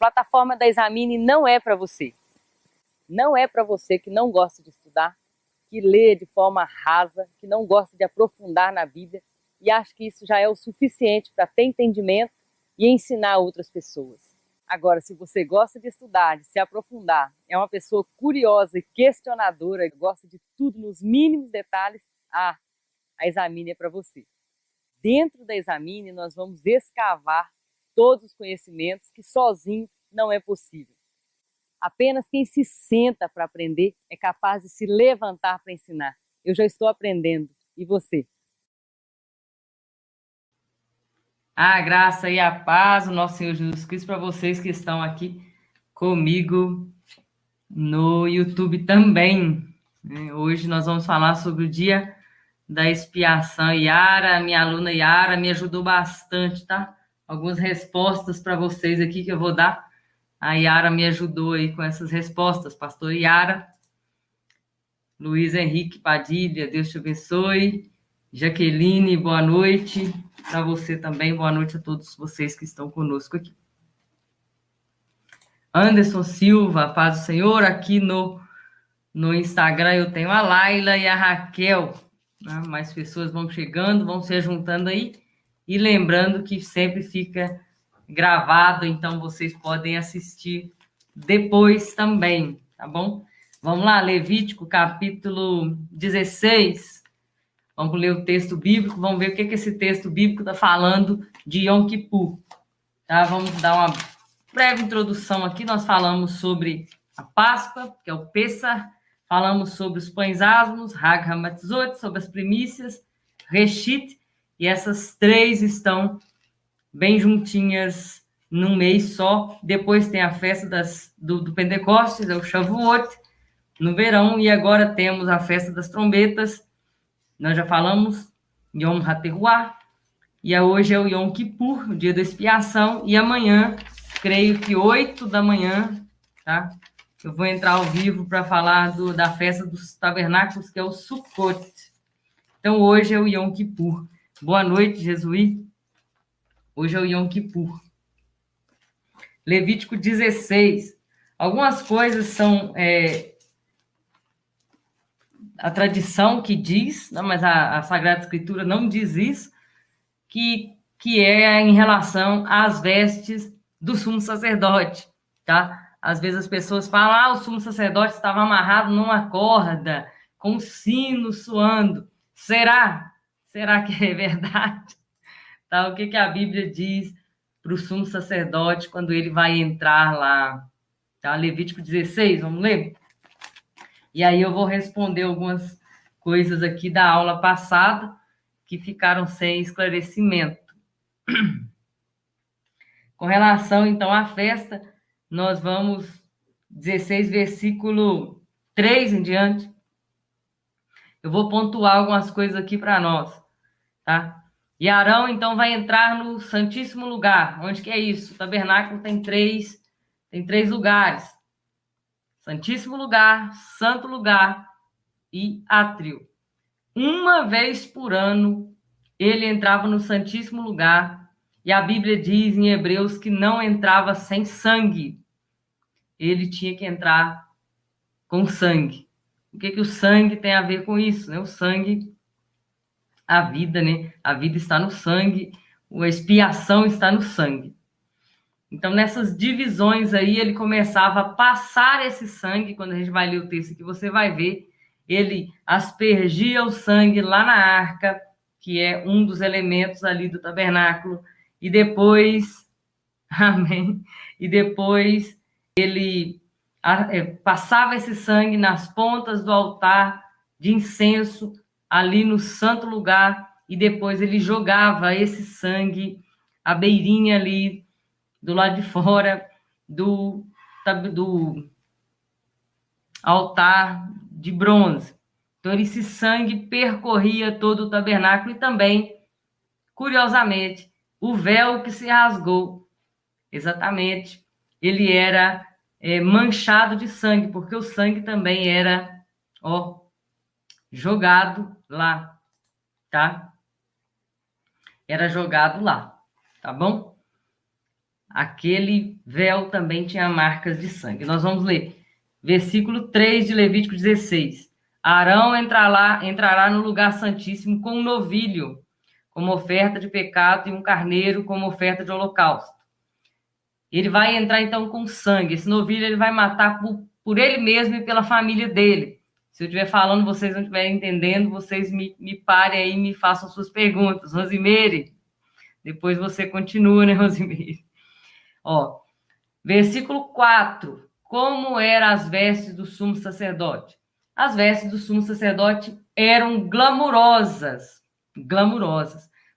plataforma da Examine não é para você. Não é para você que não gosta de estudar, que lê de forma rasa, que não gosta de aprofundar na Bíblia e acha que isso já é o suficiente para ter entendimento e ensinar outras pessoas. Agora, se você gosta de estudar, de se aprofundar, é uma pessoa curiosa e questionadora, gosta de tudo nos mínimos detalhes, a Examine é para você. Dentro da Examine, nós vamos escavar todos os conhecimentos que sozinho não é possível. Apenas quem se senta para aprender é capaz de se levantar para ensinar. Eu já estou aprendendo. E você? A graça e a paz do nosso Senhor Jesus Cristo para vocês que estão aqui comigo no YouTube também. Hoje nós vamos falar sobre o dia da expiação. Yara, minha aluna Yara, me ajudou bastante, tá? Algumas respostas para vocês aqui que eu vou dar. A Yara me ajudou aí com essas respostas, pastor Yara. Luiz Henrique Padilha, Deus te abençoe. Jaqueline, boa noite. Para você também, boa noite a todos vocês que estão conosco aqui. Anderson Silva, paz do Senhor, aqui no Instagram eu tenho a Laila e a Raquel. Né? Mais pessoas vão chegando, vão se juntando aí. E lembrando que sempre fica gravado, então vocês podem assistir depois também, tá bom? Vamos lá, Levítico, capítulo 16. Vamos ler o texto bíblico, vamos ver o que esse texto bíblico está falando de Yom Kippur. Tá? Vamos dar uma breve introdução aqui. Nós falamos sobre a Páscoa, que é o Pessah, falamos sobre os pães asmos, Hag HaMatzot, sobre as primícias, Reshit, e essas três estão bem juntinhas num mês só. Depois tem a festa do Pentecostes, é o Shavuot, no verão, e agora temos a festa das trombetas. Nós já falamos, Yom HaTeruah, e hoje é o Yom Kippur, o dia da expiação, e amanhã, creio que 8 da manhã, tá? Eu vou entrar ao vivo para falar da festa dos tabernáculos, que é o Sukkot. Então, hoje é o Yom Kippur. Boa noite, Jesuí. Hoje é o Yom Kippur. Levítico 16. Algumas coisas são a tradição que diz, não, mas a Sagrada Escritura não diz isso, que é em relação às vestes do sumo sacerdote, tá? Às vezes as pessoas falam, o sumo sacerdote estava amarrado numa corda, com o sino suando. Será? Será que é verdade? Tá? O que a Bíblia diz para o sumo sacerdote quando ele vai entrar lá? Tá? Levítico 16, vamos ler? E aí eu vou responder algumas coisas aqui da aula passada que ficaram sem esclarecimento. Com relação, então, à festa, nós vamos 16, versículo 3 em diante. Eu vou pontuar algumas coisas aqui para nós, tá? E Arão, então, vai entrar no Santíssimo Lugar. Onde que é isso? O tabernáculo tem três lugares. Santíssimo Lugar, Santo Lugar e Átrio. Uma vez por ano, ele entrava no Santíssimo Lugar, e a Bíblia diz em Hebreus que não entrava sem sangue. Ele tinha que entrar com sangue. O que o sangue tem a ver com isso? Né? O sangue, a vida, né? A vida está no sangue, a expiação está no sangue. Então, nessas divisões aí, ele começava a passar esse sangue. Quando a gente vai ler o texto aqui, você vai ver, ele aspergia o sangue lá na arca, que é um dos elementos ali do tabernáculo, e depois, amém, e depois ele passava esse sangue nas pontas do altar de incenso, ali no santo lugar, e depois ele jogava esse sangue à beirinha ali, do lado de fora do altar de bronze. Então, esse sangue percorria todo o tabernáculo e também, curiosamente, o véu que se rasgou, exatamente, ele era manchado de sangue, porque o sangue também era jogado lá, tá? Era jogado lá, tá bom? aquele véu também tinha marcas de sangue. Nós vamos ler versículo 3 de Levítico 16. Arão entrará no lugar santíssimo com um novilho, como oferta de pecado, e um carneiro como oferta de holocausto. Ele vai entrar, então, com sangue. Esse novilho ele vai matar por ele mesmo e pela família dele. Se eu estiver falando, vocês não estiverem entendendo, vocês me parem aí e me façam suas perguntas. Rosimeire, depois você continua, né, Rosimeire? Ó, versículo 4. Como eram as vestes do sumo sacerdote? As vestes do sumo sacerdote eram glamurosas,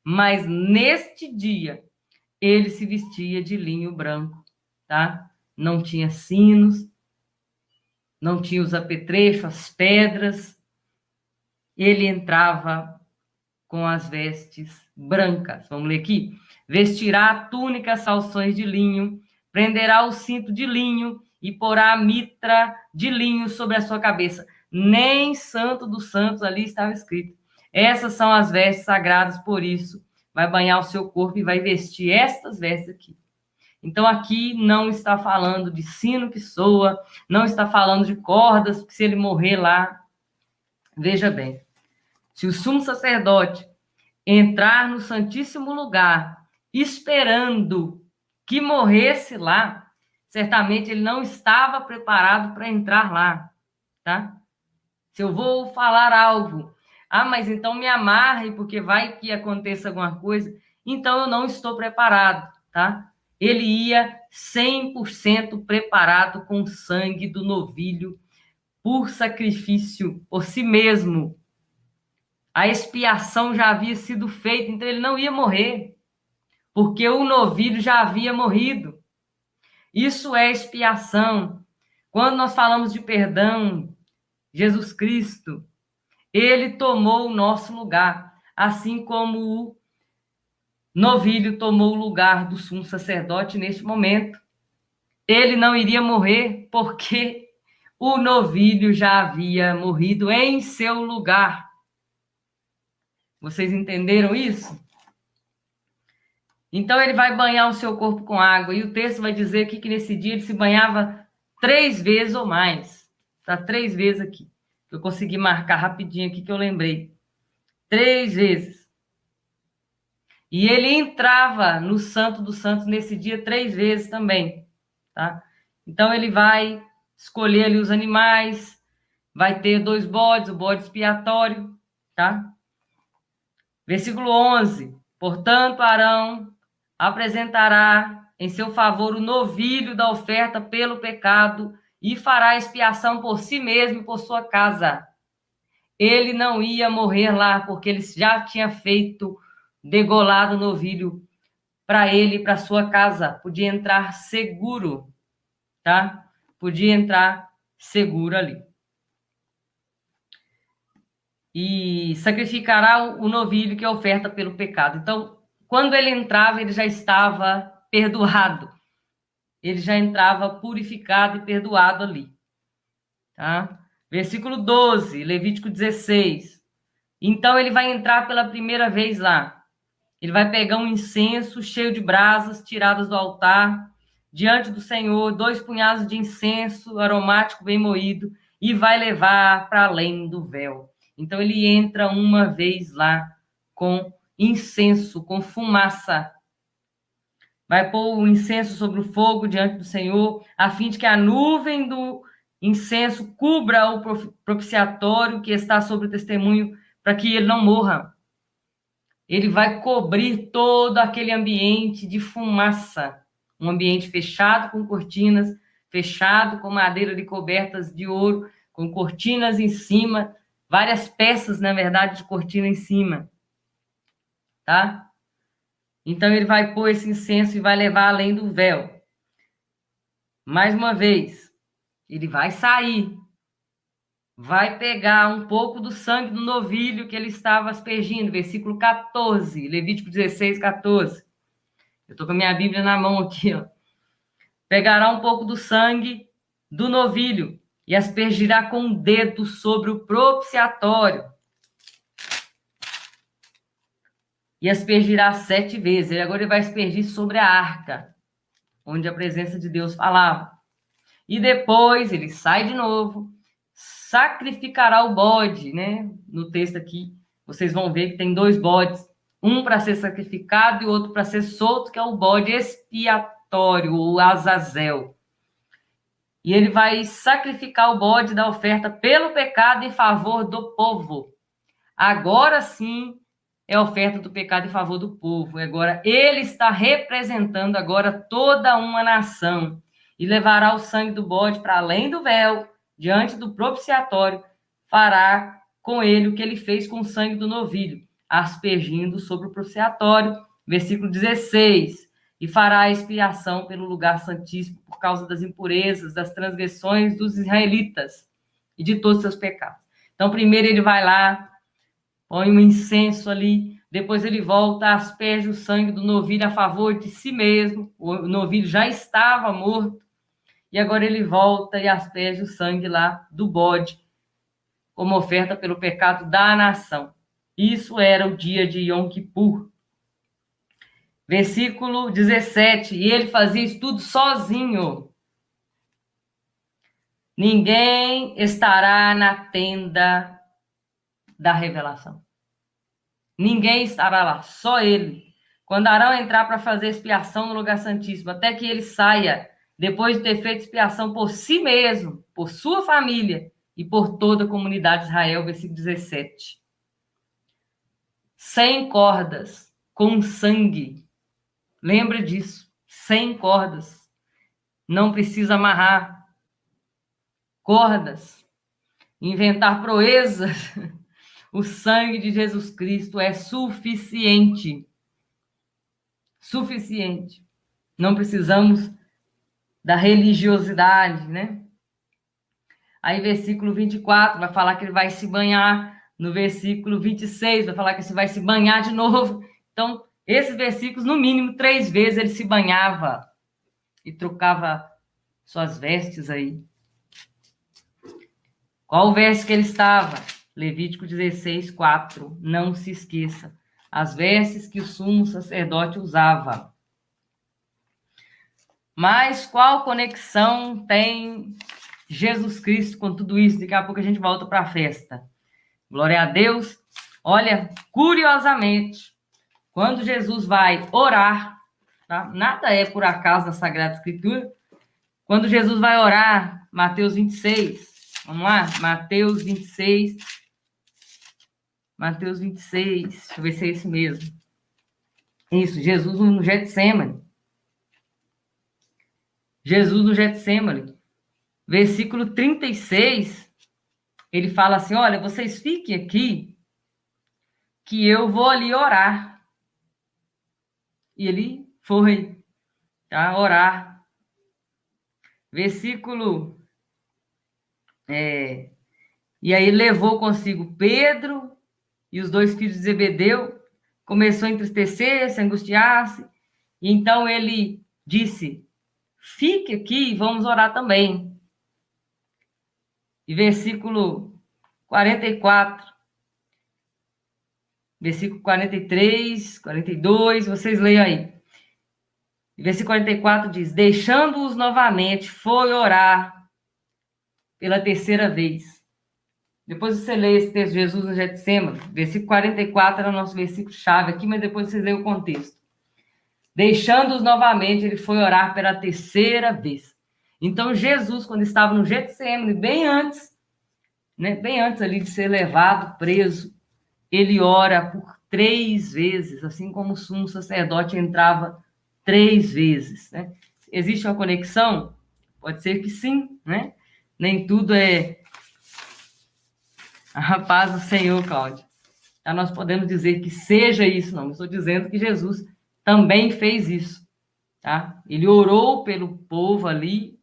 mas neste dia ele se vestia de linho branco, tá? Não tinha sinos, não tinha os apetrechos, as pedras. Ele entrava com as vestes brancas. Vamos ler aqui. Vestirá a túnica, calções de linho, prenderá o cinto de linho e porá a mitra de linho sobre a sua cabeça. Nem Santo dos Santos ali estava escrito. Essas são as vestes sagradas, por isso vai banhar o seu corpo e vai vestir estas vestes aqui. Então, aqui não está falando de sino que soa, não está falando de cordas, porque se ele morrer lá, veja bem, se o sumo sacerdote entrar no Santíssimo Lugar, esperando que morresse lá, certamente ele não estava preparado para entrar lá, tá? Se eu vou falar algo, mas então me amarre, porque vai que aconteça alguma coisa, então eu não estou preparado, tá? Ele ia 100% preparado com o sangue do novilho, por sacrifício, por si mesmo. A expiação já havia sido feita, então ele não ia morrer, porque o novilho já havia morrido. Isso é expiação. Quando nós falamos de perdão, Jesus Cristo, ele tomou o nosso lugar, assim como o novilho tomou o lugar do sumo sacerdote neste momento. Ele não iria morrer porque o novilho já havia morrido em seu lugar. Vocês entenderam isso? Então ele vai banhar o seu corpo com água. E o texto vai dizer aqui que nesse dia ele se banhava 3 vezes ou mais. Tá 3 vezes aqui. Eu consegui marcar rapidinho aqui que eu lembrei. 3 vezes. E ele entrava no Santo dos Santos nesse dia 3 vezes também. Tá? Então ele vai escolher ali os animais. Vai ter 2 bodes, o bode expiatório. Tá? Versículo 11. Portanto, Arão apresentará em seu favor o novilho da oferta pelo pecado e fará expiação por si mesmo e por sua casa. Ele não ia morrer lá, porque ele já tinha feito degolado o novilho para ele e para sua casa. Podia entrar seguro, tá? Podia entrar seguro ali. E sacrificará o novilho que é oferta pelo pecado. Então, quando ele entrava, ele já estava perdoado. Ele já entrava purificado e perdoado ali. Tá? Versículo 12, Levítico 16. Então, ele vai entrar pela primeira vez lá. Ele vai pegar um incenso cheio de brasas tiradas do altar, diante do Senhor, 2 punhados de incenso aromático bem moído, e vai levar para além do véu. Então, ele entra uma vez lá com incenso, com fumaça. Vai pôr o incenso sobre o fogo diante do Senhor, a fim de que a nuvem do incenso cubra o propiciatório que está sobre o testemunho, para que ele não morra. Ele vai cobrir todo aquele ambiente de fumaça, um ambiente fechado com cortinas, fechado com madeira de cobertas de ouro, com cortinas em cima, várias peças, na verdade, de cortina em cima, tá? Então, ele vai pôr esse incenso e vai levar além do véu. Mais uma vez, ele vai sair, vai pegar um pouco do sangue do novilho que ele estava aspergindo, versículo 14, Levítico 16, 14. Eu estou com a minha Bíblia na mão aqui, ó. Pegará um pouco do sangue do novilho e aspergirá com o dedo sobre o propiciatório. E aspergirá 7 vezes. Agora ele vai aspergir sobre a arca. onde a presença de Deus falava. E depois ele sai de novo, sacrificará o bode, né? No texto aqui, vocês vão ver que tem 2 bodes, um para ser sacrificado e outro para ser solto, que é o bode expiatório, o Azazel. E ele vai sacrificar o bode da oferta pelo pecado em favor do povo. Agora sim é a oferta do pecado em favor do povo. Agora ele está representando agora toda uma nação. E levará o sangue do bode para além do véu, diante do propiciatório, fará com ele o que ele fez com o sangue do novilho, aspergindo sobre o propiciatório. Versículo 16. E fará a expiação pelo lugar santíssimo por causa das impurezas, das transgressões dos israelitas e de todos os seus pecados. Então, primeiro ele vai lá, põe um incenso ali, depois ele volta, asperge o sangue do novilho a favor de si mesmo. O novilho já estava morto, e agora ele volta e asperge o sangue lá do bode, como oferta pelo pecado da nação. Isso era o dia de Yom Kippur. Versículo 17, e ele fazia isso tudo sozinho. Ninguém estará na tenda da revelação. Ninguém estará lá, só ele. Quando Arão entrar para fazer expiação no lugar santíssimo, até que ele saia, depois de ter feito expiação por si mesmo, por sua família e por toda a comunidade de Israel, versículo 17. 100 cordas com sangue. Lembra disso, 100 cordas. Não precisa amarrar cordas, inventar proezas. O sangue de Jesus Cristo é suficiente. Suficiente. Não precisamos da religiosidade, né? Aí, versículo 24, vai falar que ele vai se banhar. No versículo 26, vai falar que ele vai se banhar de novo. Então, esses versículos, no mínimo, 3 vezes ele se banhava e trocava suas vestes aí. Qual o verso que ele estava? Levítico 16, 4. Não se esqueça. As vestes que o sumo sacerdote usava. Mas qual conexão tem Jesus Cristo com tudo isso? Daqui a pouco a gente volta para a festa. Glória a Deus. Olha, curiosamente, quando Jesus vai orar, tá? Nada é por acaso na Sagrada Escritura. Quando Jesus vai orar, Mateus 26, vamos lá? Mateus 26, deixa eu ver se é esse mesmo. Isso, Jesus no Getsemane. Jesus no Getsemane. Versículo 36, ele fala assim, olha, vocês fiquem aqui, que eu vou ali orar. E ele foi, tá, orar. Versículo... E aí ele levou consigo Pedro e os 2 filhos de Zebedeu, começou a entristecer, se angustiar-se, e então ele disse, fique aqui e vamos orar também. E versículo 44, versículo 43, 42, vocês leiam aí. E versículo 44 diz, deixando-os novamente, foi orar pela 3ª vez. Depois você lê esse texto, Jesus no Getsemane, versículo 44 era o nosso versículo chave aqui, mas depois vocês leem o contexto. Deixando-os novamente, ele foi orar pela 3ª vez. Então, Jesus, quando estava no Getsemane, bem antes, né, bem antes ali de ser levado, preso, ele ora por 3 vezes, assim como o sumo sacerdote entrava 3 vezes. Né? Existe uma conexão? Pode ser que sim, né? Nem tudo é a paz do Senhor, Cláudia. Então, nós podemos dizer que seja isso, não. Eu estou dizendo que Jesus também fez isso, tá? Ele orou pelo povo ali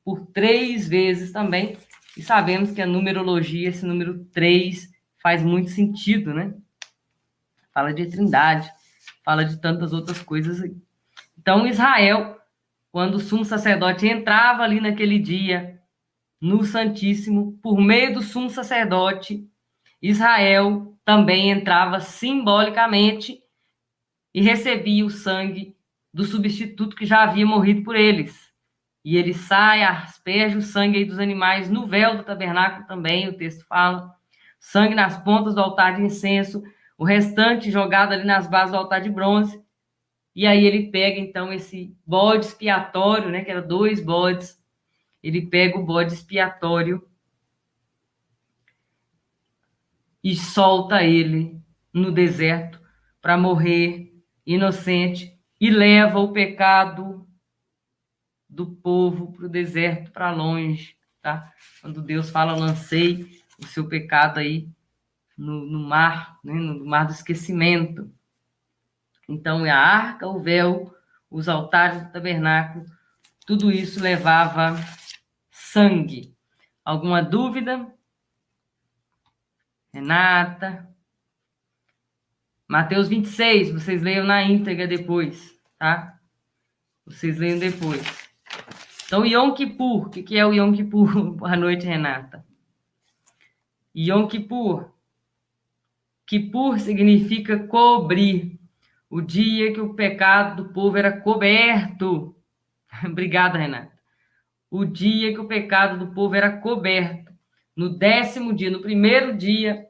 por 3 vezes também. E sabemos que a numerologia, esse número 3, faz muito sentido, né? Fala de trindade, fala de tantas outras coisas aí. Então, Israel, quando o sumo sacerdote entrava ali naquele dia, no Santíssimo, por meio do sumo sacerdote, Israel também entrava simbolicamente e recebia o sangue do substituto que já havia morrido por eles. E ele sai, asperge o sangue aí dos animais no véu do tabernáculo também, o texto fala. Sangue nas pontas do altar de incenso, o restante jogado ali nas bases do altar de bronze. E aí ele pega, então, esse bode expiatório, né, que eram 2 bodes. Ele pega o bode expiatório e solta ele no deserto para morrer inocente e leva o pecado do povo para o deserto, para longe, tá? Quando Deus fala, lancei o seu pecado aí no mar, né? No mar do esquecimento. Então, a arca, o véu, os altares do tabernáculo, tudo isso levava sangue. Alguma dúvida? Renata? Mateus 26, vocês leiam na íntegra depois, tá? Vocês leiam depois. Então, Yom Kippur, o que é o Yom Kippur? Boa noite, Renata. Yom Kippur. Kippur significa cobrir. O dia que o pecado do povo era coberto. Obrigada, Renata. O dia que o pecado do povo era coberto. No 10º dia, no primeiro dia,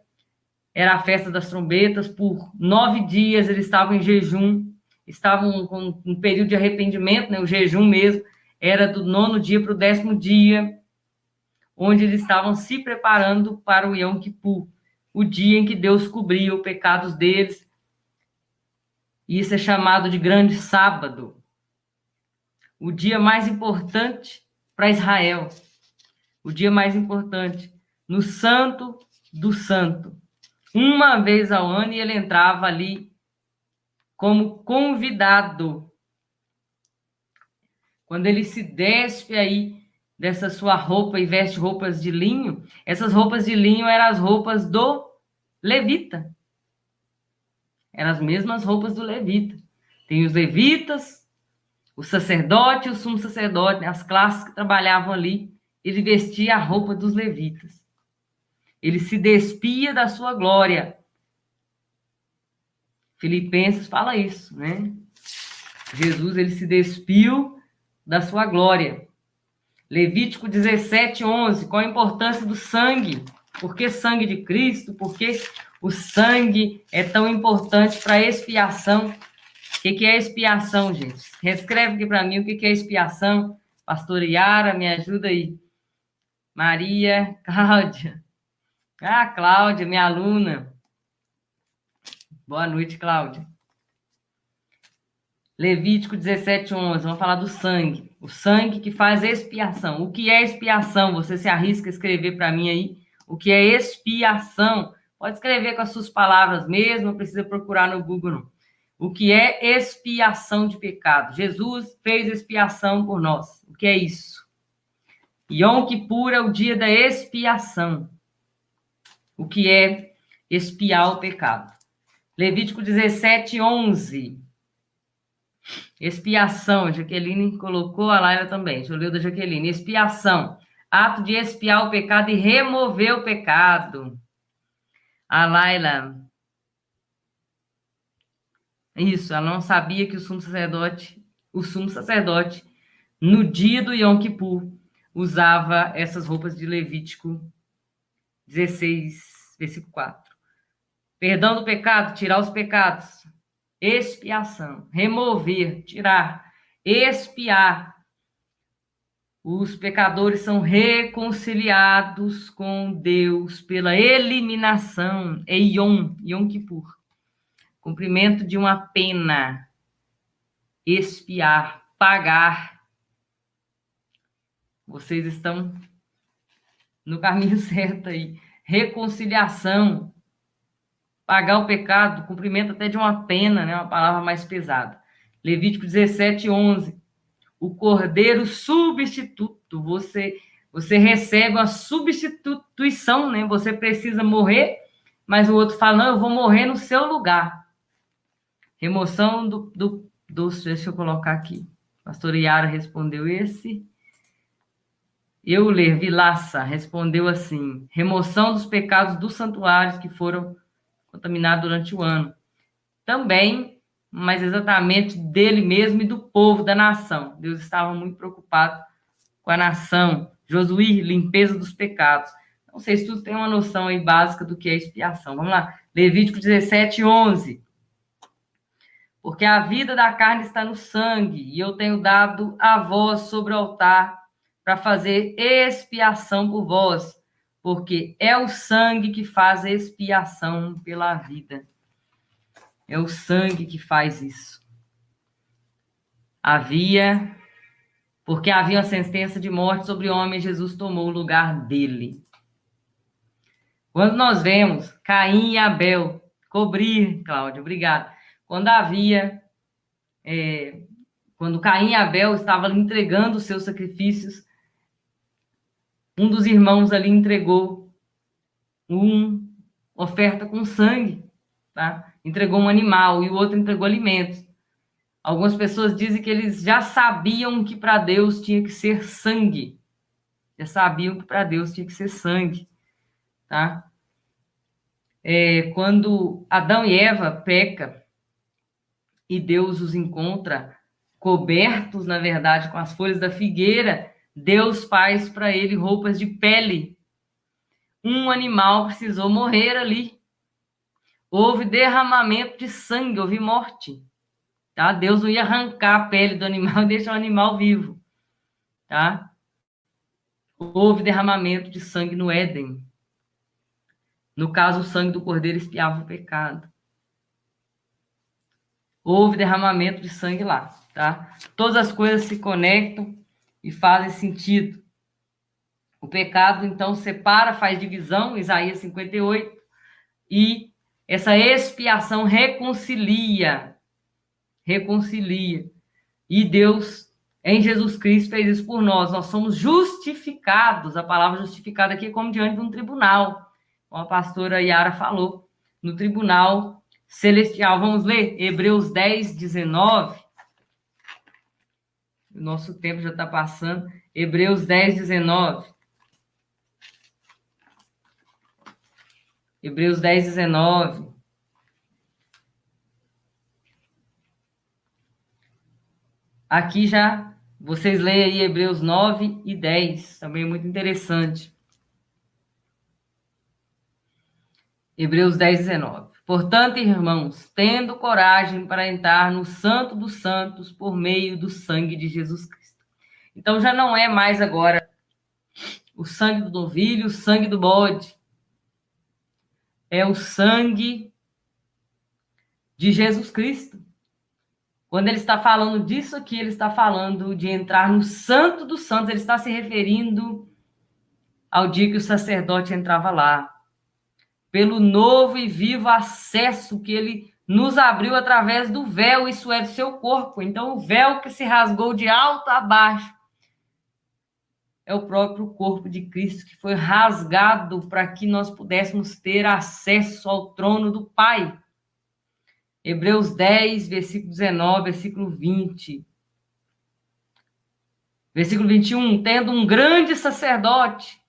era a festa das trombetas. Por 9 dias eles estavam em jejum. Estavam com um período de arrependimento, né? O jejum mesmo. Era do 9º dia para o 10º dia, onde eles estavam se preparando para o Yom Kippur, o dia em que Deus cobria os pecados deles. E isso é chamado de Grande Sábado, o dia mais importante para Israel, o dia mais importante, no Santo do Santo. Uma vez ao ano, e ele entrava ali como convidado. Quando ele se despe aí dessa sua roupa e veste roupas de linho, essas roupas de linho eram as roupas do levita. Eram as mesmas roupas do levita. Tem os levitas, o sacerdote e o sumo sacerdote, né? As classes que trabalhavam ali. Ele vestia a roupa dos levitas. Ele se despia da sua glória. Filipenses fala isso, né? Jesus, ele se despiu da sua glória. Levítico 17:11, qual a importância do sangue? Por que sangue de Cristo? Por que o sangue é tão importante para a expiação? O que é expiação, gente? Reescreve aqui para mim o que é expiação. Pastora Yara, me ajuda aí. Maria, Cláudia. Ah, Cláudia, minha aluna. Boa noite, Cláudia. Levítico 17:11, vamos falar do sangue. O sangue que faz expiação. O que é expiação? Você se arrisca a escrever para mim aí? O que é expiação? Pode escrever com as suas palavras mesmo, não precisa procurar no Google, não. O que é expiação de pecado? Jesus fez expiação por nós. O que é isso? Yom Kippur é o dia da expiação. O que é expiar o pecado? Levítico 17:11. Expiação, Jaqueline colocou, a Laila também. Deixa eu ler o da Jaqueline. Expiação, ato de expiar o pecado e remover o pecado. A Laila, isso, ela não sabia que o sumo sacerdote, no dia do Yom Kippur, usava essas roupas de Levítico 16, versículo 4. Perdão do pecado, tirar os pecados. Expiação, remover, tirar, expiar. Os pecadores são reconciliados com Deus pela eliminação. É Yom Kippur. Cumprimento de uma pena. Expiar, pagar. Vocês estão no caminho certo aí. Reconciliação. Pagar o pecado, cumprimento até de uma pena, né? Uma palavra mais pesada. Levítico 17:11. O cordeiro substituto. Você recebe uma substituição, né? Você precisa morrer, mas o outro fala, não, eu vou morrer no seu lugar. Remoção do deixa eu colocar aqui. Pastora Yara respondeu esse. Euler Vilaça respondeu assim, remoção dos pecados dos santuários que foram contaminados durante o ano. Também mas exatamente dele mesmo e do povo, da nação. Deus estava muito preocupado com a nação. Josué, limpeza dos pecados. Não sei se tu tem uma noção aí básica do que é expiação. Vamos lá. Levítico 17:11. Porque a vida da carne está no sangue, e eu tenho dado a vós sobre o altar para fazer expiação por vós, porque é o sangue que faz expiação pela vida. É o sangue que faz isso. Porque havia uma sentença de morte sobre o homem, Jesus tomou o lugar dele. Quando nós vemos Caim e Abel cobrir, Cláudia, obrigada. Quando Caim e Abel estavam entregando os seus sacrifícios, um dos irmãos ali entregou uma oferta com sangue, tá? Entregou um animal e o outro entregou alimentos. Algumas pessoas dizem que eles já sabiam que para Deus tinha que ser sangue. Já sabiam que para Deus tinha que ser sangue, tá? Quando Adão e Eva pecam e Deus os encontra cobertos, na verdade, com as folhas da figueira, Deus faz para ele roupas de pele. Um animal precisou morrer ali. Houve derramamento de sangue, houve morte. Tá? Deus não ia arrancar a pele do animal e deixar o animal vivo. Tá? Houve derramamento de sangue no Éden. No caso, o sangue do cordeiro expiava o pecado. Houve derramamento de sangue lá. Tá? Todas as coisas se conectam e fazem sentido. O pecado, então, separa, faz divisão, Isaías 58, e essa expiação reconcilia. E Deus, em Jesus Cristo, fez isso por nós. Nós somos justificados. A palavra justificada aqui é como diante de um tribunal. Como a pastora Yara falou, no tribunal celestial. Vamos ler Hebreus 10:19. O nosso tempo já está passando. Hebreus 10:19. Hebreus 10:19. Aqui já, vocês leem aí Hebreus 9 e 10, também é muito interessante. Hebreus 10:19. Portanto, irmãos, tendo coragem para entrar no Santo dos Santos por meio do sangue de Jesus Cristo. Então já não é mais agora o sangue do novilho, o sangue do bode. É o sangue de Jesus Cristo. Quando ele está falando disso aqui, ele está falando de entrar no Santo dos Santos. Ele está se referindo ao dia que o sacerdote entrava lá. Pelo novo e vivo acesso que ele nos abriu através do véu, isso é, do seu corpo. Então, o véu que se rasgou de alto a baixo é o próprio corpo de Cristo que foi rasgado para que nós pudéssemos ter acesso ao trono do Pai. Hebreus 10, versículo 19, versículo 20. Versículo 21. Tendo um grande sacerdote,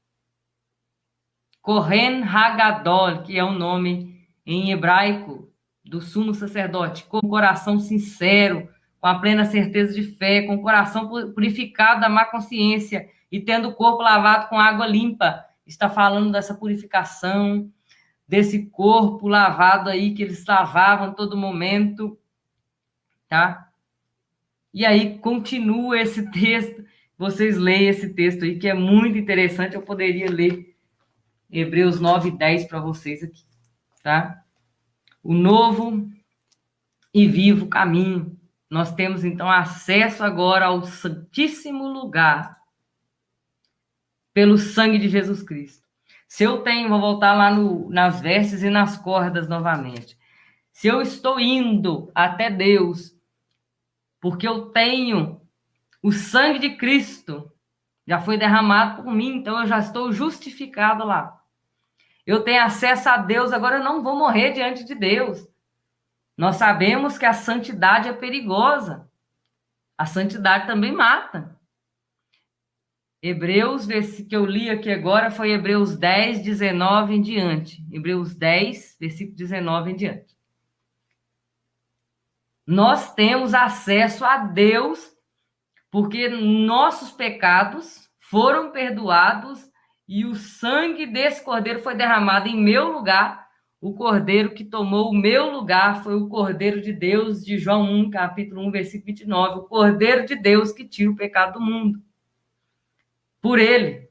Kohen Hagadol, que é o nome em hebraico do sumo sacerdote, com o coração sincero, com a plena certeza de fé, com o coração purificado da má consciência e tendo o corpo lavado com água limpa. Está falando dessa purificação, desse corpo lavado aí, que eles lavavam todo momento, tá? E aí continua esse texto, vocês leem esse texto aí, que é muito interessante. Eu poderia ler Hebreus 9 e 10 para vocês aqui, tá? O novo e vivo caminho. Nós temos, então, acesso agora ao santíssimo lugar pelo sangue de Jesus Cristo. Se eu tenho, vou voltar lá nas vestes e nas cordas novamente. Se eu estou indo até Deus, porque eu tenho o sangue de Cristo, já foi derramado por mim, então eu já estou justificado lá. Eu tenho acesso a Deus, agora eu não vou morrer diante de Deus. Nós sabemos que a santidade é perigosa. A santidade também mata. Hebreus, que eu li aqui agora, foi Hebreus 10, 19 em diante. Hebreus 10, versículo 19 em diante. Nós temos acesso a Deus porque nossos pecados foram perdoados e o sangue desse cordeiro foi derramado em meu lugar. O cordeiro que tomou o meu lugar foi o cordeiro de Deus, de João 1, capítulo 1, versículo 29. O cordeiro de Deus que tira o pecado do mundo. Por ele,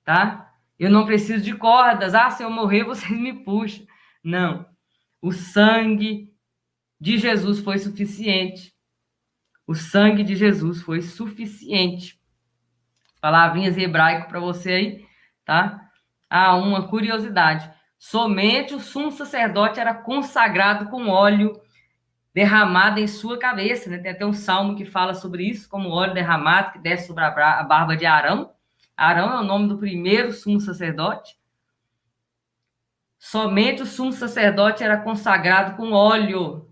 tá? Eu não preciso de cordas. Se eu morrer, vocês me puxam. Não. O sangue de Jesus foi suficiente. O sangue de Jesus foi suficiente. Palavrinhas em hebraico para você aí, tá? Uma curiosidade. Somente o sumo sacerdote era consagrado com óleo derramado em sua cabeça, né? Tem até um salmo que fala sobre isso, como óleo derramado que desce sobre a barba de Arão. Arão é o nome do primeiro sumo sacerdote. Somente o sumo sacerdote era consagrado com óleo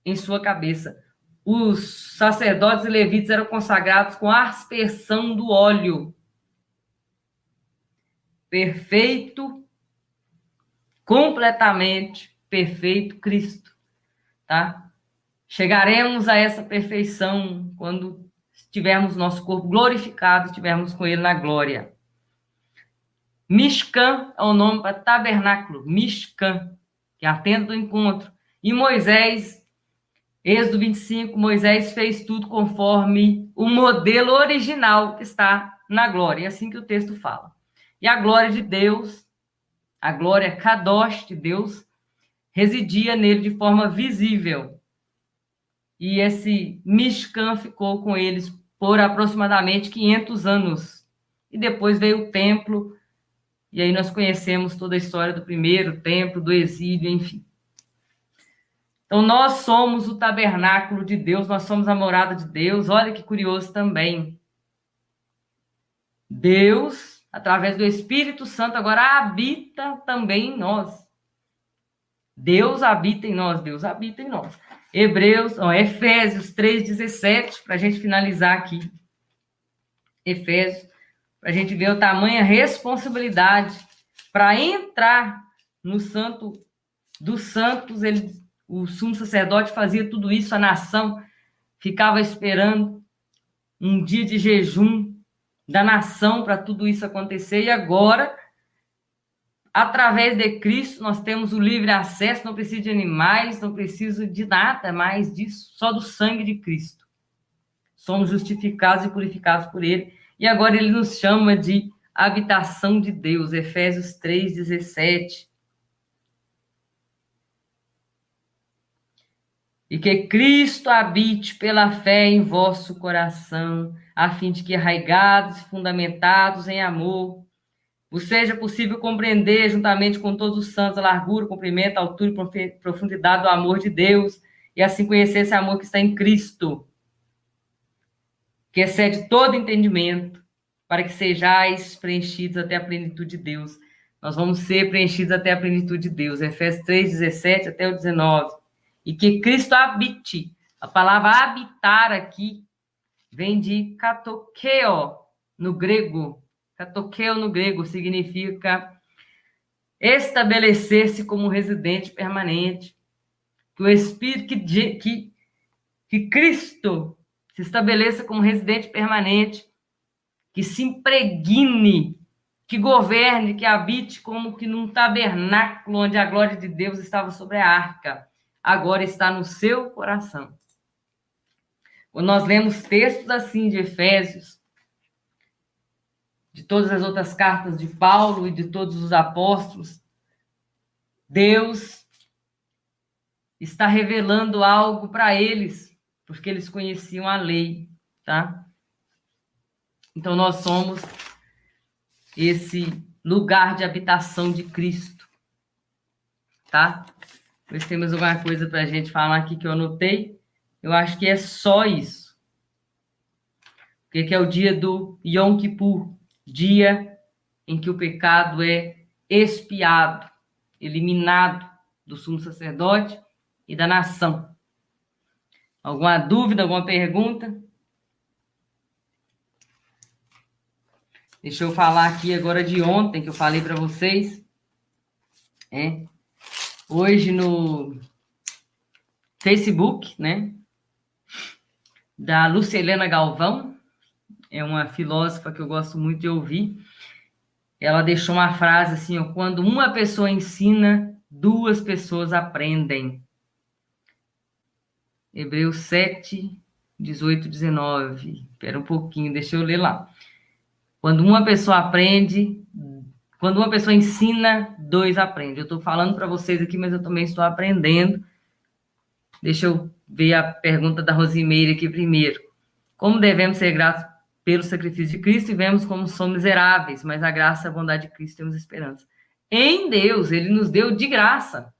em sua cabeça. Os sacerdotes e levitas eram consagrados com a aspersão do óleo. Perfeito, completamente perfeito Cristo, tá? Chegaremos a essa perfeição quando tivermos nosso corpo glorificado, estivermos com ele na glória. Mishkan é o nome para tabernáculo, Mishkan, que é a tenda do encontro. E Moisés, Êxodo 25, Moisés fez tudo conforme o modelo original que está na glória. É assim que o texto fala. E a glória de Deus, a glória Kadosh de Deus, residia nele de forma visível. E esse Mishkan ficou com eles por aproximadamente 500 anos. E depois veio o templo, e aí nós conhecemos toda a história do primeiro templo, do exílio, enfim. Então, nós somos o tabernáculo de Deus, nós somos a morada de Deus. Olha que curioso também. Deus, através do Espírito Santo, agora habita também em nós. Deus habita em nós, Deus habita em nós. Efésios 3,17, para a gente finalizar aqui. Efésios, para a gente ver o tamanho, a responsabilidade para entrar no Santo dos Santos. O sumo sacerdote fazia tudo isso, a nação ficava esperando um dia de jejum da nação para tudo isso acontecer. E agora, através de Cristo, nós temos o livre acesso, não preciso de animais, não preciso de nada mais disso, só do sangue de Cristo. Somos justificados e purificados por ele. E agora ele nos chama de habitação de Deus, Efésios 3,17. E que Cristo habite pela fé em vosso coração, a fim de que, arraigados e fundamentados em amor, vos seja possível compreender, juntamente com todos os santos, a largura, o comprimento, a altura e profundidade do amor de Deus, e assim conhecer esse amor que está em Cristo, que excede todo entendimento, para que sejais preenchidos até a plenitude de Deus. Nós vamos ser preenchidos até a plenitude de Deus. Efésios 3,17 até o 19. E que Cristo habite. A palavra habitar aqui vem de katokeo, no grego. Katokeo no grego significa estabelecer-se como residente permanente. Que o Espírito, que Cristo se estabeleça como residente permanente, que se impregne, que governe, que habite como que num tabernáculo onde a glória de Deus estava sobre a arca. Agora está no seu coração. Quando nós lemos textos assim de Efésios, de todas as outras cartas de Paulo e de todos os apóstolos, Deus está revelando algo para eles, porque eles conheciam a lei, tá? Então nós somos esse lugar de habitação de Cristo, tá? Ver se temos alguma coisa para a gente falar aqui que eu anotei. Eu acho que é só isso. O que é o dia do Yom Kippur? Dia em que o pecado é expiado, eliminado do sumo sacerdote e da nação. Alguma dúvida, alguma pergunta? Deixa eu falar aqui agora de ontem, que eu falei para vocês. Hoje no Facebook, né? Da Lucilena Galvão, é uma filósofa que eu gosto muito de ouvir. Ela deixou uma frase assim, ó, quando uma pessoa ensina, 2 pessoas aprendem. Hebreus 7, 18, 19. Espera um pouquinho, deixa eu ler lá. Quando uma pessoa aprende, quando uma pessoa ensina, 2 aprendem. Eu estou falando para vocês aqui, mas eu também estou aprendendo. Deixa eu ver a pergunta da Rosimeire aqui primeiro. Como devemos ser gratos pelo sacrifício de Cristo e vemos como somos miseráveis, mas a graça e a bondade de Cristo temos esperança. Em Deus, Ele nos deu de graça.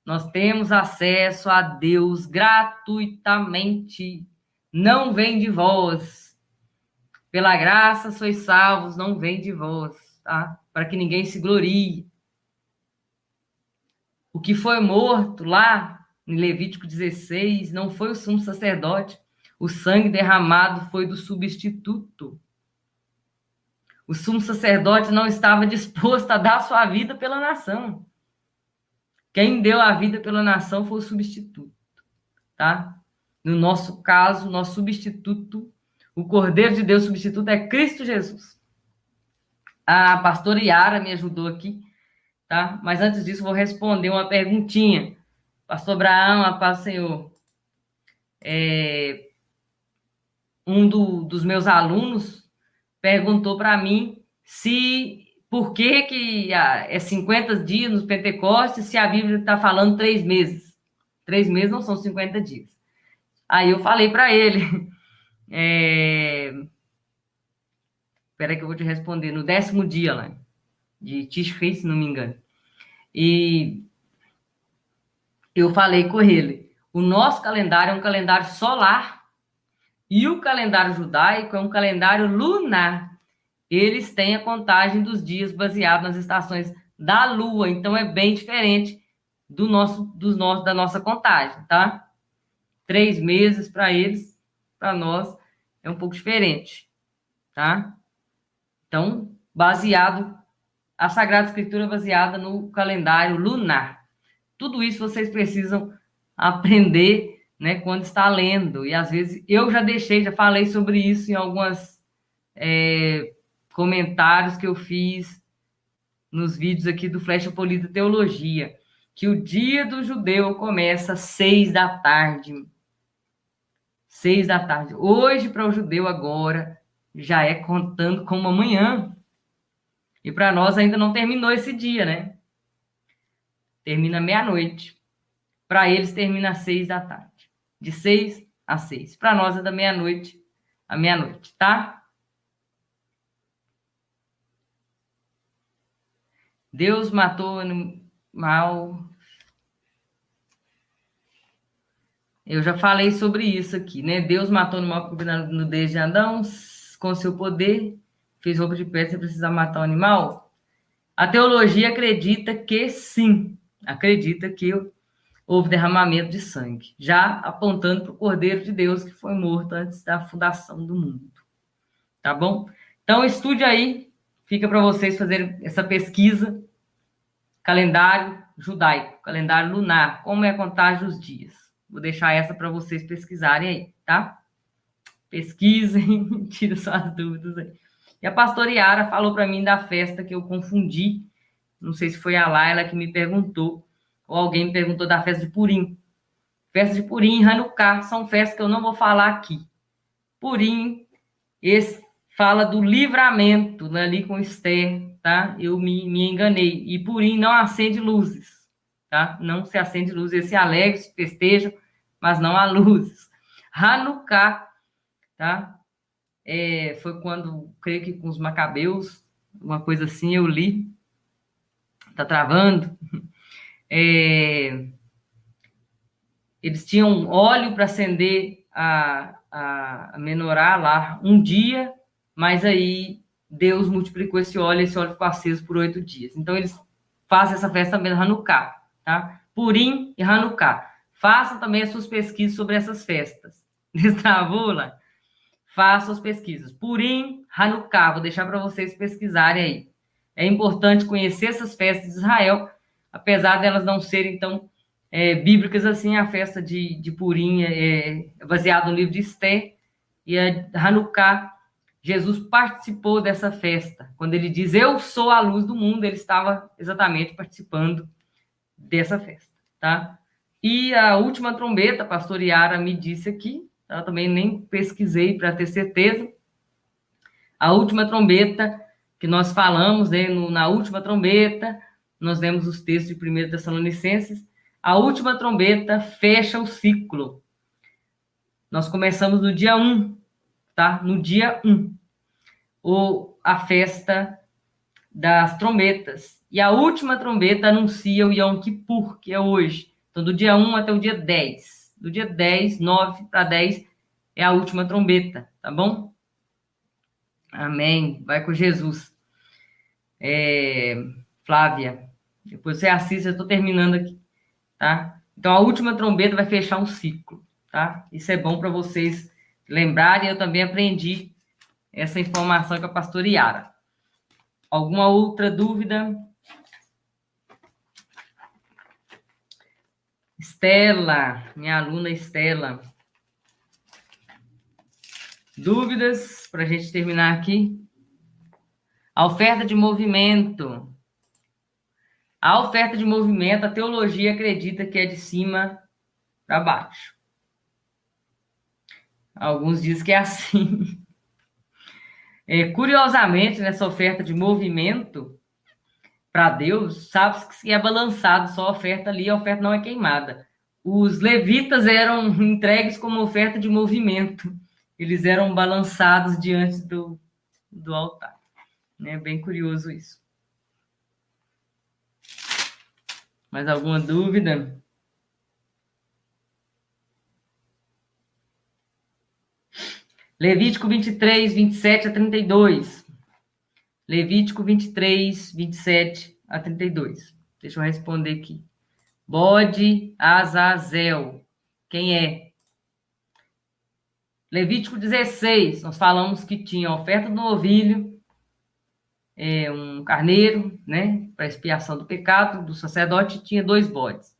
Nós temos acesso a Deus gratuitamente. Não vem de vós. Pela graça sois salvos, não vem de vós, tá? Para que ninguém se glorie. O que foi morto lá em Levítico 16 não foi o sumo sacerdote. O sangue derramado foi do substituto. O sumo sacerdote não estava disposto a dar sua vida pela nação. Quem deu a vida pela nação foi o substituto, tá? No nosso caso, nosso substituto, o Cordeiro de Deus substituto é Cristo Jesus. A pastora Yara me ajudou aqui, tá? Mas antes disso, vou responder uma perguntinha. Pastor Abraão, a paz do Senhor. Dos meus alunos perguntou para mim por que é 50 dias nos Pentecostes se a Bíblia está falando 3 meses. 3 meses não são 50 dias. Aí eu falei para ele, espera que eu vou te responder, no 10º dia lá, de Tishrei, se não me engano. E eu falei com ele, o nosso calendário é um calendário solar, e o calendário judaico é um calendário lunar. Eles têm a contagem dos dias baseado nas estações da lua. Então, é bem diferente da nossa contagem, tá? 3 meses para eles, para nós, é um pouco diferente, tá? Então, a Sagrada Escritura é baseada no calendário lunar. Tudo isso vocês precisam aprender, né, quando está lendo, e às vezes eu já falei sobre isso em algumas comentários que eu fiz nos vídeos aqui do Flecha Polida Teologia, que o dia do judeu começa às 6 da tarde. 6 da tarde. Hoje, para o judeu agora, já é contando como amanhã. E para nós ainda não terminou esse dia, né? Termina meia-noite. Para eles termina às 6 da tarde. De 6 às 6. Para nós é da meia-noite à meia-noite, tá? Deus matou animal. Eu já falei sobre isso aqui, né? Deus matou o animal na nudez de Adão com seu poder, fez roupa de pedra sem precisar matar o animal. A teologia acredita que sim. Acredita que houve derramamento de sangue, já apontando para o Cordeiro de Deus que foi morto antes da fundação do mundo. Tá bom? Então, estude aí. Fica para vocês fazerem essa pesquisa. Calendário judaico, calendário lunar. Como é a contagem dos dias? Vou deixar essa para vocês pesquisarem aí, tá? Pesquisem, tirem suas dúvidas aí. E a pastora Yara falou para mim da festa que eu confundi. Não sei se foi a Laila que me perguntou, ou alguém me perguntou da festa de Purim. Festa de Purim e Hanukkah são festas que eu não vou falar aqui. Purim, esse fala do livramento, né, ali com Esther, tá? Eu me enganei. E Purim não acende luzes, tá? Não se acende luzes. Eles se alegram, se festejam, mas não há luzes. Hanukkah, tá? Foi quando, creio que com os macabeus, uma coisa assim, eu li. Tá travando. Eles tinham óleo para acender a menorá lá um dia, mas aí Deus multiplicou esse óleo ficou aceso por 8 dias. Então, eles fazem essa festa também no Hanukkah, tá? Purim e Hanukkah. Façam também as suas pesquisas sobre essas festas. Destravou lá? Façam as pesquisas. Purim, Hanukkah, vou deixar para vocês pesquisarem aí. É importante conhecer essas festas de Israel, apesar delas não serem tão bíblicas, assim, a festa de Purim é baseada no livro de Esté, e a Hanukkah, Jesus participou dessa festa. Quando ele diz, eu sou a luz do mundo, ele estava exatamente participando dessa festa, tá? E a última trombeta, a pastor Yara me disse aqui, eu também nem pesquisei para ter certeza. A última trombeta que nós falamos, né, na última trombeta, nós lemos os textos de 1 Tessalonicenses, a última trombeta fecha o ciclo. Nós começamos no dia 1, tá? No dia 1, ou a festa das trombetas. E a última trombeta anuncia o Yom Kippur, que é hoje. Então, do dia 1 até o dia 10. Do dia 10, 9 para 10, é a última trombeta, tá bom? Amém. Vai com Jesus. Flávia, depois você assiste, eu estou terminando aqui, tá? Então, a última trombeta vai fechar um ciclo, tá? Isso é bom para vocês lembrarem. Eu também aprendi essa informação com a pastora Yara. Alguma outra dúvida? Estela, minha aluna Estela. Dúvidas para a gente terminar aqui? A oferta de movimento. A oferta de movimento, a teologia acredita que é de cima para baixo. Alguns dizem que é assim. Curiosamente, nessa oferta de movimento para Deus, sabe que é balançado só a oferta ali, a oferta não é queimada. Os levitas eram entregues como oferta de movimento. Eles eram balançados diante do altar. É bem curioso isso. Mais alguma dúvida? Levítico 23, 27 a 32. Levítico 23, 27 a 32. Deixa eu responder aqui. Bode Azazel. Quem é? Levítico 16. Nós falamos que tinha a oferta do novilho, um carneiro, né, para expiação do pecado do sacerdote, tinha 2 bodes.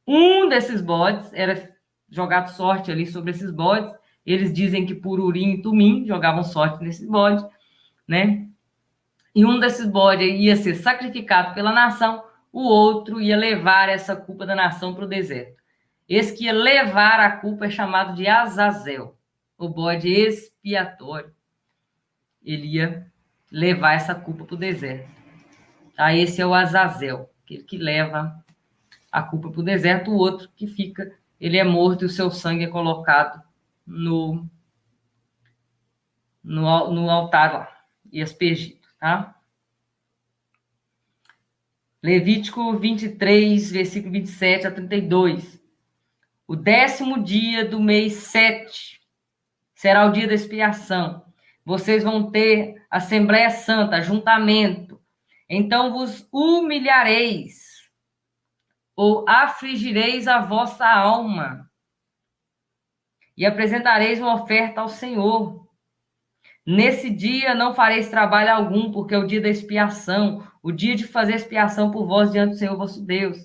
Um desses bodes era jogado sorte ali sobre esses bodes. Eles dizem que por Urim e Tumim jogavam sorte nesses bodes, né? E um desses bodes ia ser sacrificado pela nação, o outro ia levar essa culpa da nação para o deserto. Esse que ia levar a culpa é chamado de Azazel, o bode expiatório. Ele ia levar essa culpa para o deserto. Tá? Esse é o Azazel, aquele que leva a culpa para o deserto. O outro que fica, ele é morto e o seu sangue é colocado no altar lá e aspergido, tá? Levítico 23, versículo 27 a 32. O 10º dia do mês 7 será o dia da expiação. Vocês vão ter Assembleia Santa, ajuntamento. Então vos humilhareis, ou afligireis a vossa alma, e apresentareis uma oferta ao Senhor. Nesse dia não fareis trabalho algum, porque é o dia da expiação, o dia de fazer expiação por vós diante do Senhor vosso Deus.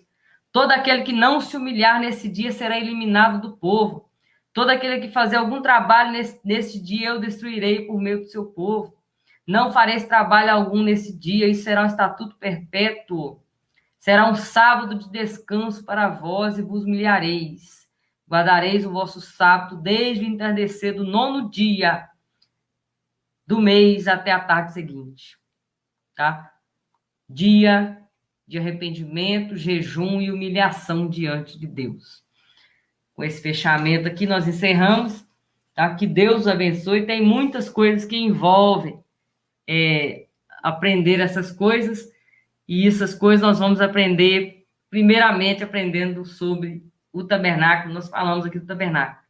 Todo aquele que não se humilhar nesse dia será eliminado do povo. Todo aquele que fazer algum trabalho nesse dia eu destruirei por meio do seu povo. Não fareis trabalho algum nesse dia, isso será um estatuto perpétuo. Será um sábado de descanso para vós e vos humilhareis. Guardareis o vosso sábado desde o entardecer do 9º dia do mês até a tarde seguinte, tá? Dia de arrependimento, jejum e humilhação diante de Deus. Com esse fechamento aqui, nós encerramos, tá? Que Deus os abençoe. Tem muitas coisas que envolvem aprender essas coisas, e essas coisas nós vamos aprender, primeiramente, aprendendo sobre o tabernáculo. Nós falamos aqui do tabernáculo.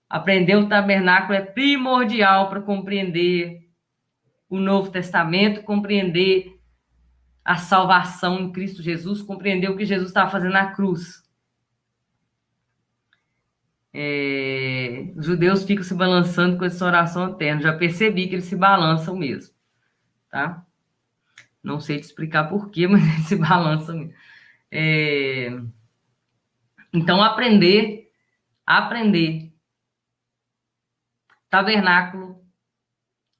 Aprender o tabernáculo é primordial para compreender o Novo Testamento, compreender a salvação em Cristo Jesus, compreender o que Jesus estava fazendo na cruz. Os judeus ficam se balançando com essa oração eterna. Já percebi que eles se balançam mesmo, tá? Não sei te explicar por quê, mas eles se balançam mesmo. Então, aprender tabernáculo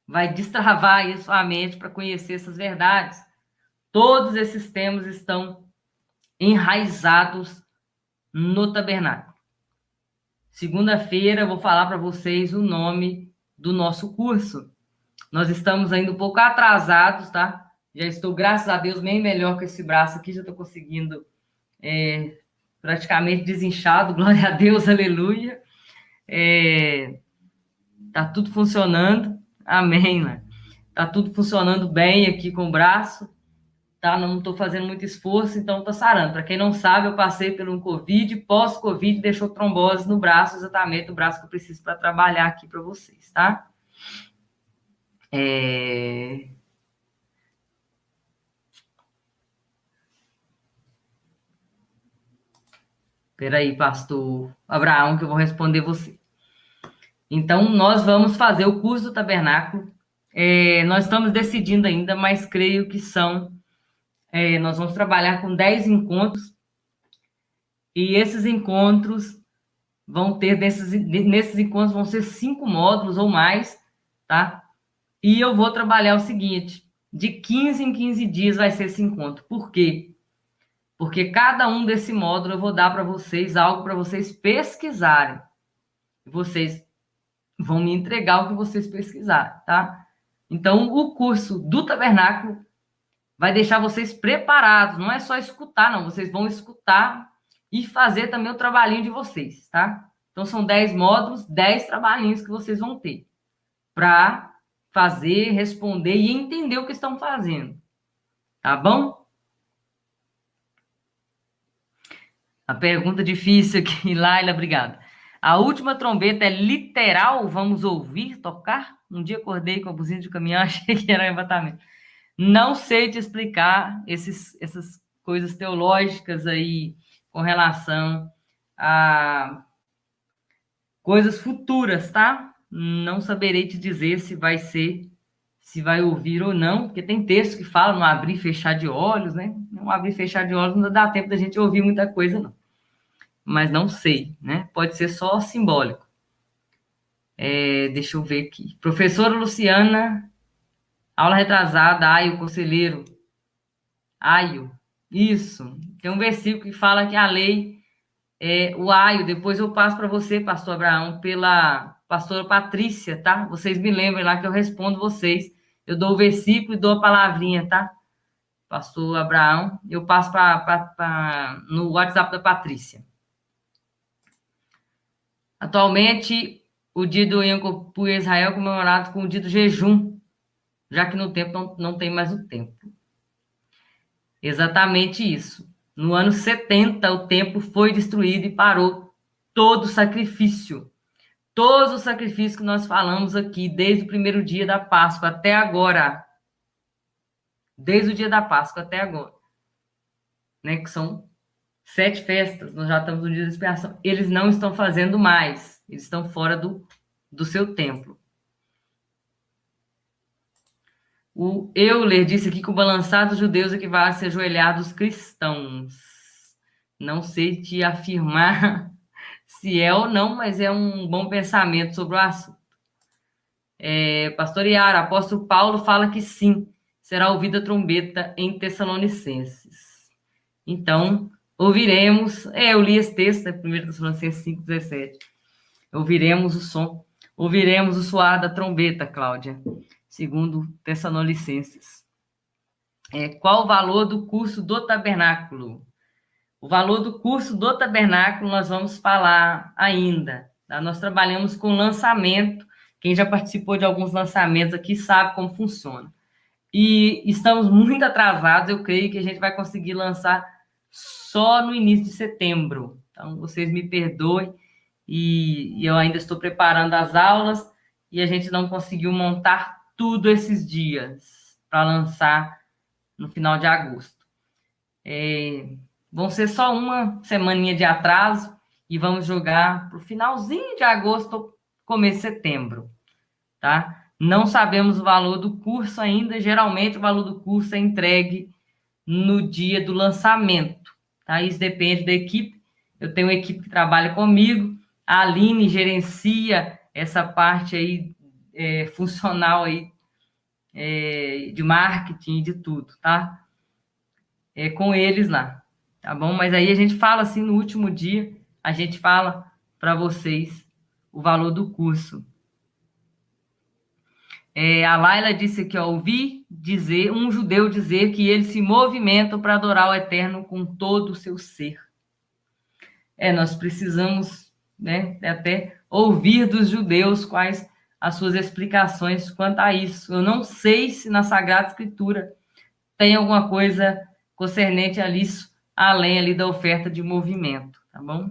vai destravar aí a sua mente para conhecer essas verdades. Todos esses temas estão enraizados no tabernáculo. Segunda-feira eu vou falar para vocês o nome do nosso curso. Nós estamos ainda um pouco atrasados, tá? Já estou, graças a Deus, bem melhor com esse braço aqui, já estou conseguindo praticamente desinchado, glória a Deus, aleluia. Tá tudo funcionando, amém, né? Tá tudo funcionando bem aqui com o braço, tá? Não estou fazendo muito esforço, então tô sarando. Para quem não sabe, eu passei por um Covid, pós-Covid deixou trombose no braço, exatamente o braço que eu preciso para trabalhar aqui para vocês, tá? Peraí, pastor Abraão, que eu vou responder você. Então, nós vamos fazer o curso do tabernáculo. Nós estamos decidindo ainda, mas creio que nós vamos trabalhar com 10 encontros. E esses encontros nesses encontros vão ser 5 módulos ou mais, tá? E eu vou trabalhar o seguinte, de 15 em 15 dias vai ser esse encontro. Por quê? Porque cada um desse módulo eu vou dar para vocês algo para vocês pesquisarem. Vocês vão me entregar o que vocês pesquisarem, tá? Então, o curso do tabernáculo vai deixar vocês preparados. Não é só escutar, não. Vocês vão escutar e fazer também o trabalhinho de vocês, tá? Então, são 10 módulos, 10 trabalhinhos que vocês vão ter para fazer, responder e entender o que estão fazendo. Tá bom? A pergunta difícil aqui, Laila, obrigada. A última trombeta é literal? Vamos ouvir, tocar? Um dia acordei com a buzina de caminhão, achei que era arrebatamento. Não sei te explicar essas coisas teológicas aí com relação a coisas futuras, tá? Não saberei te dizer se vai ouvir ou não, porque tem texto que fala no abrir e fechar de olhos, né? Não abrir e fechar de olhos não dá tempo da gente ouvir muita coisa, não. Mas não sei, né? Pode ser só simbólico. Deixa eu ver aqui. Professora Luciana, aula retrasada, Aio, conselheiro. Aio, isso. Tem um versículo que fala que a lei é o aio. Depois eu passo para você, pastor Abraão, pela pastora Patrícia, tá? Vocês me lembrem lá que eu respondo vocês. Eu dou o versículo e dou a palavrinha, tá? Pastor Abraão, eu passo no WhatsApp da Patrícia. Atualmente, o dia do Yom Kippur em Israel é comemorado com o dia do jejum, já que no tempo não tem mais o tempo. Exatamente isso. No ano 70, o templo foi destruído e parou todo o sacrifício. Todos os sacrifícios que nós falamos aqui, desde o primeiro dia da Páscoa até agora. Desde o dia da Páscoa até agora. Né, que são 7 festas, nós já estamos no dia da expiação. Eles não estão fazendo mais. Eles estão fora do seu templo. O Euler disse aqui que o balançar dos judeus equivale a se ajoelhar dos cristãos. Não sei te afirmar se é ou não, mas é um bom pensamento sobre o assunto. Pastor Iara, apóstolo Paulo fala que sim, será ouvida a trombeta em Tessalonicenses. Então, ouviremos, eu li esse texto, 1 Tessalonicenses 5,17. Ouviremos o som, ouviremos o soar da trombeta, Cláudia, segundo Tessalonicenses. Qual o valor do curso do tabernáculo? O valor do curso do tabernáculo nós vamos falar ainda. Tá? Nós trabalhamos com lançamento. Quem já participou de alguns lançamentos aqui sabe como funciona. E estamos muito atrasados. Eu creio que a gente vai conseguir lançar só no início de setembro. Então, vocês me perdoem. E eu ainda estou preparando as aulas. E a gente não conseguiu montar tudo esses dias para lançar no final de agosto. Vão ser só uma semaninha de atraso e vamos jogar para o finalzinho de agosto ou começo de setembro, tá? Não sabemos o valor do curso ainda. Geralmente o valor do curso é entregue no dia do lançamento, tá? Isso depende da equipe Eu tenho uma equipe que trabalha comigo, a Aline gerencia essa parte aí funcional aí, de marketing e de tudo, tá? É com eles lá, tá bom? Mas aí a gente fala assim no último dia, a gente fala para vocês o valor do curso. A Laila disse que ouvi dizer, um judeu dizer que eles se movimentam para adorar o Eterno com todo o seu ser. Nós precisamos, né, até ouvir dos judeus quais as suas explicações quanto a isso. Eu não sei se na Sagrada Escritura tem alguma coisa concernente a isso, além ali da oferta de movimento, tá bom?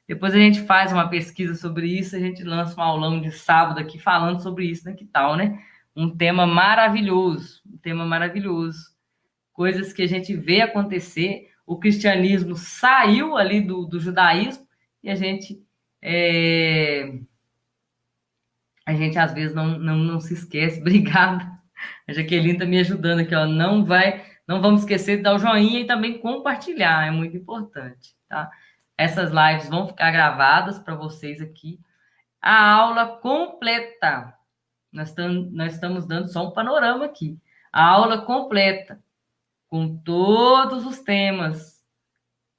Depois a gente faz uma pesquisa sobre isso, a gente lança um aulão de sábado aqui falando sobre isso, né? Que tal, né? Um tema maravilhoso, Coisas que a gente vê acontecer. O cristianismo saiu ali do judaísmo e a gente às vezes não se esquece. Obrigada. A Jaqueline está me ajudando aqui, ó. Não vamos esquecer de dar o joinha e também compartilhar, é muito importante, tá? Essas lives vão ficar gravadas para vocês aqui. A aula completa, nós estamos dando só um panorama aqui. A aula completa, com todos os temas,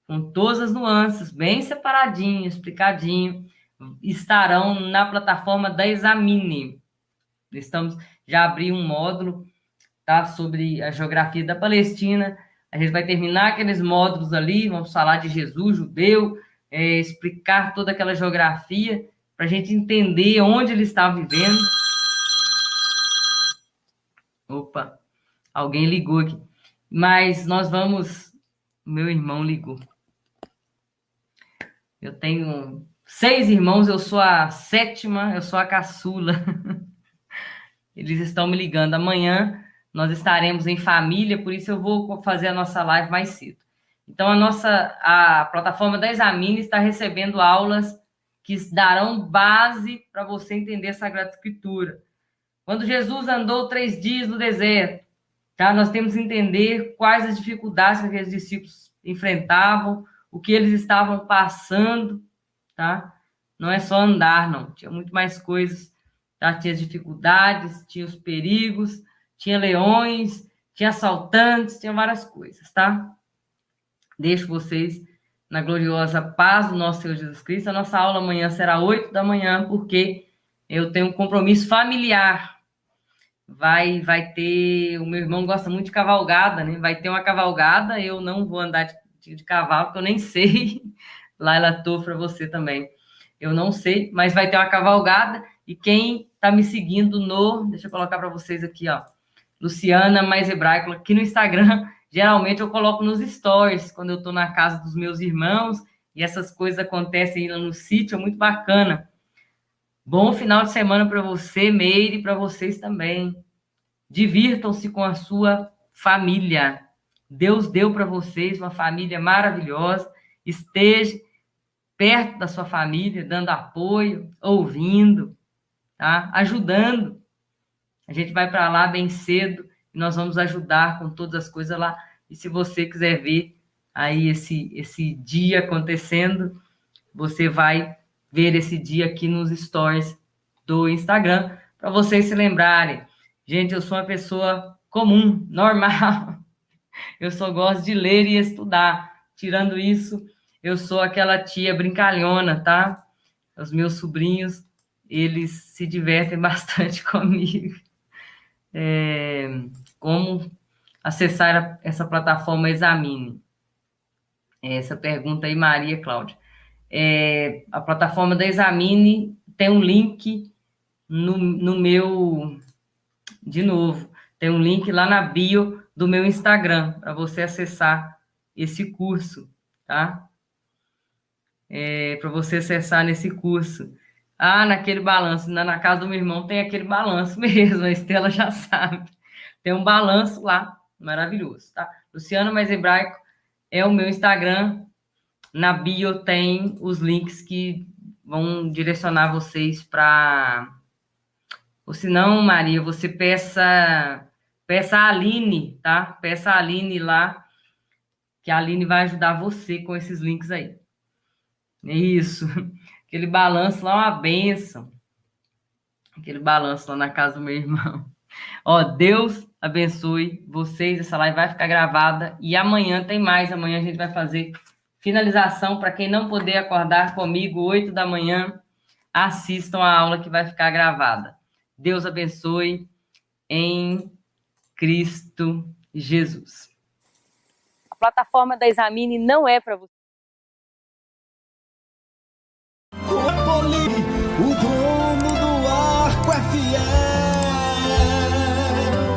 com todas as nuances, bem separadinho, explicadinho, estarão na plataforma da Examine. Já abri um módulo, tá, sobre a geografia da Palestina. A gente vai terminar aqueles módulos ali, vamos falar de Jesus, judeu, explicar toda aquela geografia, para a gente entender onde ele estava vivendo. Opa, alguém ligou aqui. Mas nós vamos... Meu irmão ligou. Eu tenho 6 irmãos, eu sou a 7ª, eu sou a caçula. Eles estão me ligando. Amanhã nós estaremos em família, por isso eu vou fazer a nossa live mais cedo. Então, a plataforma da Examine está recebendo aulas que darão base para você entender a Sagrada Escritura. Quando Jesus andou 3 dias no deserto, tá? Nós temos que entender quais as dificuldades que aqueles discípulos enfrentavam, o que eles estavam passando, tá? Não é só andar, não. Tinha muito mais coisas, tá? Tinha as dificuldades, tinha os perigos, tinha leões, tinha assaltantes, tinha várias coisas, tá? Deixo vocês na gloriosa paz do nosso Senhor Jesus Cristo. A nossa aula amanhã será 8 da manhã, porque eu tenho um compromisso familiar. Vai ter... O meu irmão gosta muito de cavalgada, né? Vai ter uma cavalgada, eu não vou andar de cavalo, porque eu nem sei. Laila, tô para você também. Eu não sei, mas vai ter uma cavalgada, e quem está me seguindo deixa eu colocar para vocês aqui, ó, Luciana Mais Hebraico, aqui no Instagram, geralmente eu coloco nos stories, quando eu estou na casa dos meus irmãos, e essas coisas acontecem lá no sítio, é muito bacana. Bom final de semana para você, Meire, e para vocês também. Divirtam-se com a sua família. Deus deu para vocês uma família maravilhosa. Esteja perto da sua família, dando apoio, ouvindo, tá? Ajudando. A gente vai para lá bem cedo e nós vamos ajudar com todas as coisas lá. E se você quiser ver aí esse dia acontecendo, você vai ver esse dia aqui nos stories do Instagram, para vocês se lembrarem. Gente, eu sou uma pessoa comum, normal. Eu só gosto de ler e estudar. Tirando isso, eu sou aquela tia brincalhona, tá? Os meus sobrinhos, eles se divertem bastante comigo. Como acessar essa plataforma Examine? Essa pergunta aí, Maria Cláudia. A plataforma da Examine tem um link no meu... De novo, tem um link lá na bio do meu Instagram para você acessar esse curso, tá? Para você acessar nesse curso. Naquele balanço. Na casa do meu irmão tem aquele balanço mesmo, a Estela já sabe. Tem um balanço lá, maravilhoso, tá? Luciano Mais Hebraico é o meu Instagram. Na bio tem os links que vão direcionar vocês para... Ou se não, Maria, você peça a Aline, tá? Peça a Aline lá, que a Aline vai ajudar você com esses links aí. Isso. Aquele balanço lá é uma bênção. Aquele balanço lá na casa do meu irmão. Ó, Deus abençoe vocês. Essa live vai ficar gravada. E amanhã tem mais. Amanhã a gente vai fazer finalização. Para quem não puder acordar comigo, 8 da manhã, assistam a aula que vai ficar gravada. Deus abençoe em Cristo Jesus. A plataforma da Examine não é para você. O dono do arco é fiel.